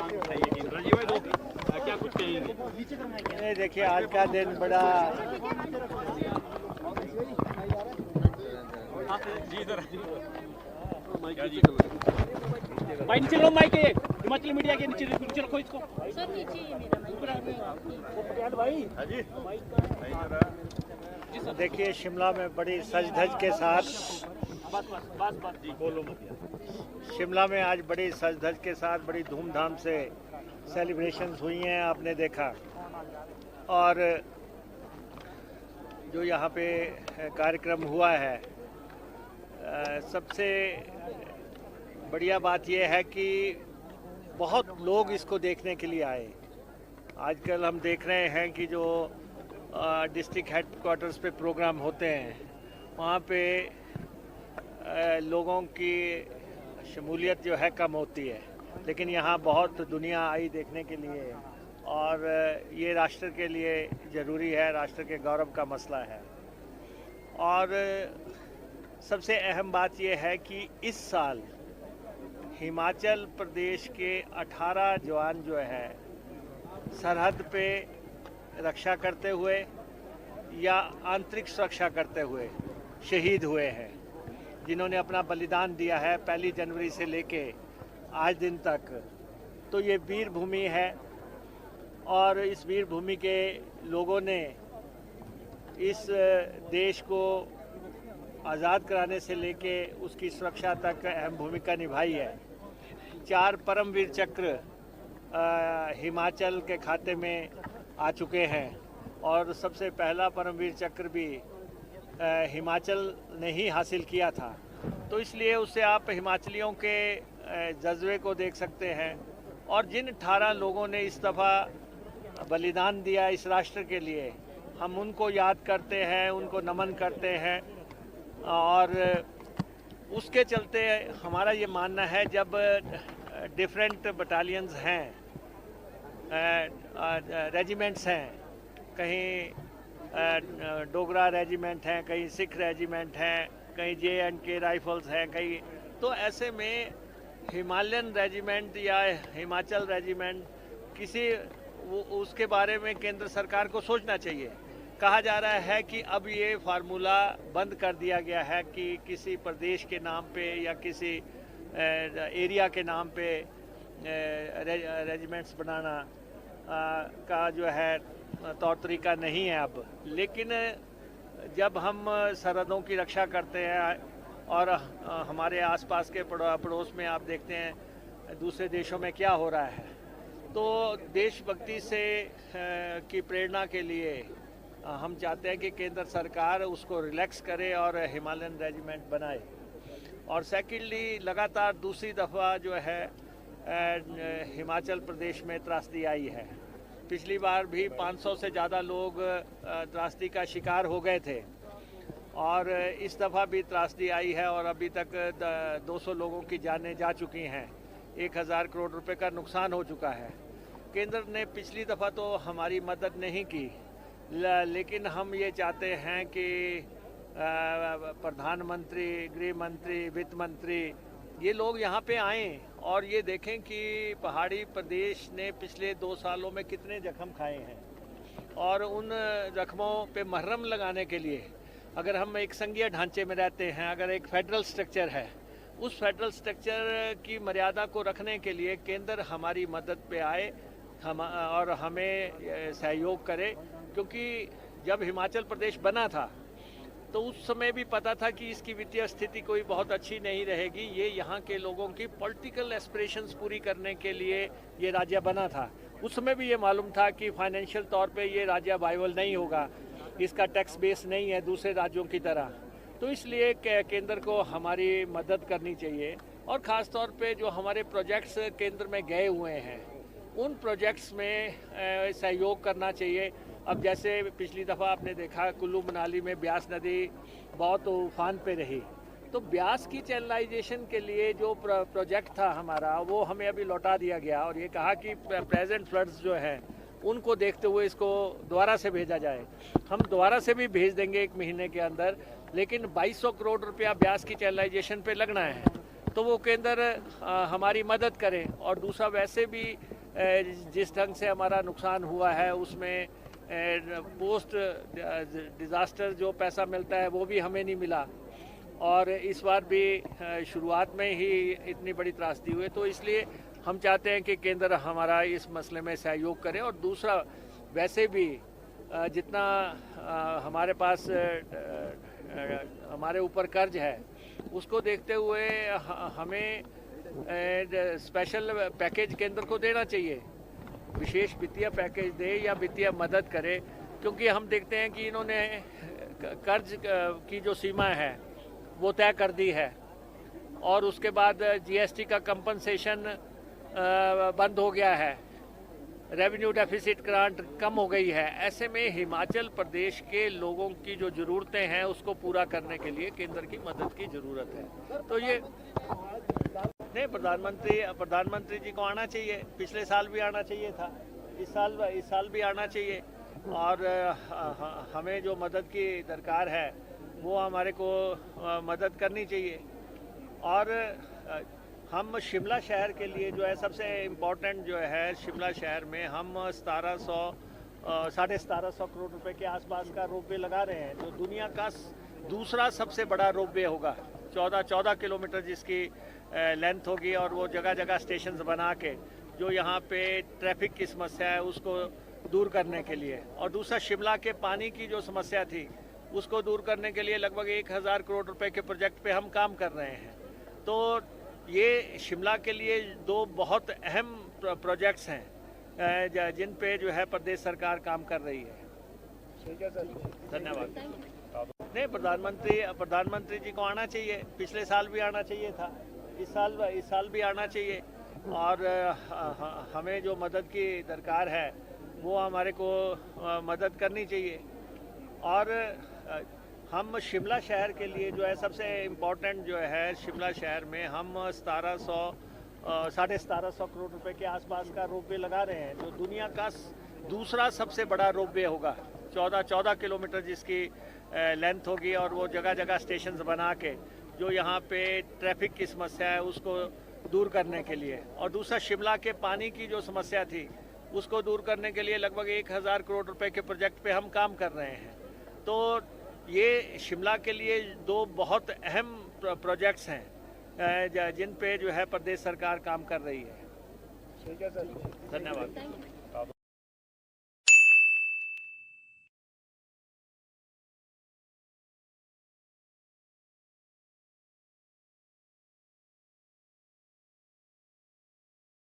राजीव भाई दो क्या कुछ कहेंगे? देखिए आज का दिन बड़ा जी सर भाई नीचे लो माइक है हिमाचल मीडिया के नीचे नीचे रखो इसको सर नीचे ही मेरा भाई देखिए शिमला में बड़ी सज धज के साथ बोलो शिमला में आज बड़ी सज धज के साथ बड़ी धूमधाम से सेलिब्रेशंस हुई हैं आपने देखा। और जो यहाँ पे कार्यक्रम हुआ है सबसे बढ़िया बात यह है कि बहुत लोग इसको देखने के लिए आए। आजकल हम देख रहे हैं कि जो डिस्ट्रिक्ट हेडक्वार्टर्स पे प्रोग्राम होते हैं वहाँ पे लोगों की शमूलियत जो है कम होती है, लेकिन यहाँ बहुत दुनिया आई देखने के लिए और ये राष्ट्र के लिए ज़रूरी है, राष्ट्र के गौरव का मसला है। और सबसे अहम बात यह है कि इस साल हिमाचल प्रदेश के 18 जवान जो है सरहद पे रक्षा करते हुए या आंतरिक सुरक्षा करते हुए शहीद हुए हैं, जिन्होंने अपना बलिदान दिया है 1 जनवरी से लेके आज दिन तक। तो ये वीर भूमि है और इस वीर भूमि के लोगों ने इस देश को आज़ाद कराने से लेके उसकी सुरक्षा तक अहम भूमिका निभाई है। 4 परमवीर चक्र हिमाचल के खाते में आ चुके हैं और सबसे पहला परमवीर चक्र भी हिमाचल ने ही हासिल किया था। तो इसलिए उससे आप हिमाचलियों के जज्बे को देख सकते हैं। और जिन 18 लोगों ने इस दफ़ा बलिदान दिया इस राष्ट्र के लिए, हम उनको याद करते हैं, उनको नमन करते हैं। और उसके चलते हमारा ये मानना है जब डिफरेंट बटालियंस हैं, रेजिमेंट्स हैं, कहीं डोगरा रेजिमेंट हैं, कहीं सिख रेजिमेंट हैं, कहीं JNK राइफल्स हैं, कहीं, तो ऐसे में हिमालयन रेजिमेंट या हिमाचल रेजिमेंट किसी उसके बारे में केंद्र सरकार को सोचना चाहिए। कहा जा रहा है कि अब ये फार्मूला बंद कर दिया गया है कि किसी प्रदेश के नाम पे या किसी एरिया के नाम पे रेजिमेंट्स बनाना का जो है तौर तरीका नहीं है अब। लेकिन जब हम सरहदों की रक्षा करते हैं और हमारे आसपास के पड़ोस में आप देखते हैं दूसरे देशों में क्या हो रहा है, तो देशभक्ति से की प्रेरणा के लिए हम चाहते हैं कि केंद्र सरकार उसको रिलैक्स करे और हिमालयन रेजिमेंट बनाए। और सेकेंडली लगातार दूसरी दफ़ा जो है हिमाचल प्रदेश में त्रासदी आई है। पिछली बार भी 500 से ज़्यादा लोग त्रासदी का शिकार हो गए थे और इस दफ़ा भी त्रासदी आई है और अभी तक 200 लोगों की जानें जा चुकी हैं। 1000 करोड़ रुपए का नुकसान हो चुका है। केंद्र ने पिछली दफ़ा तो हमारी मदद नहीं की, लेकिन हम ये चाहते हैं कि प्रधानमंत्री, गृह मंत्री, वित्त मंत्री ये लोग यहाँ पे आएँ और ये देखें कि पहाड़ी प्रदेश ने पिछले 2 सालों में कितने जख्म खाए हैं और उन जख्मों पे मरहम लगाने के लिए अगर हम एक संघीय ढांचे में रहते हैं, अगर एक फेडरल स्ट्रक्चर है, उस फेडरल स्ट्रक्चर की मर्यादा को रखने के लिए केंद्र हमारी मदद पे आए और हमें सहयोग करे। क्योंकि जब हिमाचल प्रदेश बना था तो उस समय भी पता था कि इसकी वित्तीय स्थिति कोई बहुत अच्छी नहीं रहेगी। ये यहाँ के लोगों की पॉलिटिकल एस्पिरेशंस पूरी करने के लिए ये राज्य बना था। उस समय भी ये मालूम था कि फाइनेंशियल तौर पे ये राज्य वाइबल नहीं होगा, इसका टैक्स बेस नहीं है दूसरे राज्यों की तरह। तो इसलिए केंद्र को हमारी मदद करनी चाहिए और ख़ास तौर पे जो हमारे प्रोजेक्ट्स केंद्र में गए हुए हैं उन प्रोजेक्ट्स में सहयोग करना चाहिए। अब जैसे पिछली दफ़ा आपने देखा कुल्लू मनाली में ब्यास नदी बहुत उफान पे रही, तो ब्यास की चैनलाइजेशन के लिए जो प्रोजेक्ट था हमारा वो हमें अभी लौटा दिया गया और ये कहा कि प्रेजेंट फ्लड्स जो हैं उनको देखते हुए इसको दोबारा से भेजा जाए। हम दोबारा से भी भेज देंगे 1 महीने के अंदर, लेकिन 2200 करोड़ रुपया ब्यास की चैनलाइजेशन पे लगना है, तो वो केंद्र हमारी मदद करें। और दूसरा वैसे भी जिस ढंग से हमारा नुकसान हुआ है उसमें पोस्ट डिज़ास्टर जो पैसा मिलता है वो भी हमें नहीं मिला, और इस बार भी शुरुआत में ही इतनी बड़ी त्रासदी हुई। तो इसलिए हम चाहते हैं कि केंद्र हमारा इस मसले में सहयोग करे। और दूसरा, वैसे भी जितना हमारे पास हमारे ऊपर कर्ज है उसको देखते हुए हमें स्पेशल पैकेज केंद्र को देना चाहिए, विशेष वित्तीय पैकेज दे या वित्तीय मदद करे, क्योंकि हम देखते हैं कि इन्होंने कर्ज की जो सीमा है वो तय कर दी है, और उसके बाद जीएसटी का कंपनसेशन बंद हो गया है, रेवेन्यू डेफिसिट ग्रांट कम हो गई है। ऐसे में हिमाचल प्रदेश के लोगों की जो ज़रूरतें हैं उसको पूरा करने के लिए केंद्र की मदद की ज़रूरत है। तो ये नहीं, प्रधानमंत्री जी को आना चाहिए, पिछले साल भी आना चाहिए था, इस साल भी आना चाहिए, और हमें जो मदद की दरकार है वो हमारे को मदद करनी चाहिए। और हम शिमला शहर के लिए जो है सबसे इम्पोर्टेंट जो है, शिमला शहर में हम 1750 करोड़ रुपए के आसपास का रोपवे लगा रहे हैं, जो दुनिया का दूसरा सबसे बड़ा रोपवे होगा। 14 किलोमीटर जिसकी लेंथ होगी, और वो जगह जगह स्टेशन बना के जो यहाँ पे ट्रैफिक की समस्या है उसको दूर करने के लिए। और दूसरा, शिमला के पानी की जो समस्या थी उसको दूर करने के लिए लगभग 1000 करोड़ रुपए के प्रोजेक्ट पे हम काम कर रहे हैं। तो ये शिमला के लिए दो बहुत अहम प्रोजेक्ट्स हैं जिन पे जो है प्रदेश सरकार काम कर रही है। ठीक है सर, धन्यवाद। नहीं, प्रधानमंत्री जी को आना चाहिए, पिछले साल भी आना चाहिए था, इस साल भी आना चाहिए, और हमें जो मदद की दरकार है वो हमारे को मदद करनी चाहिए। और हम शिमला शहर के लिए जो है सबसे इम्पोर्टेंट जो है, शिमला शहर में हम 1750 करोड़ रुपए के आसपास का रोपवे लगा रहे हैं, जो दुनिया का दूसरा सबसे बड़ा रोपवे होगा। 14 किलोमीटर जिसकी लेंथ होगी, और वो जगह जगह स्टेशन बना के जो यहाँ पे ट्रैफिक की समस्या है उसको दूर करने के लिए। और दूसरा, शिमला के पानी की जो समस्या थी उसको दूर करने के लिए लगभग 1000 करोड़ रुपए के प्रोजेक्ट पे हम काम कर रहे हैं। तो ये शिमला के लिए दो बहुत अहम प्रोजेक्ट्स हैं जिन पे जो है प्रदेश सरकार काम कर रही है। ठीक है सर, धन्यवाद।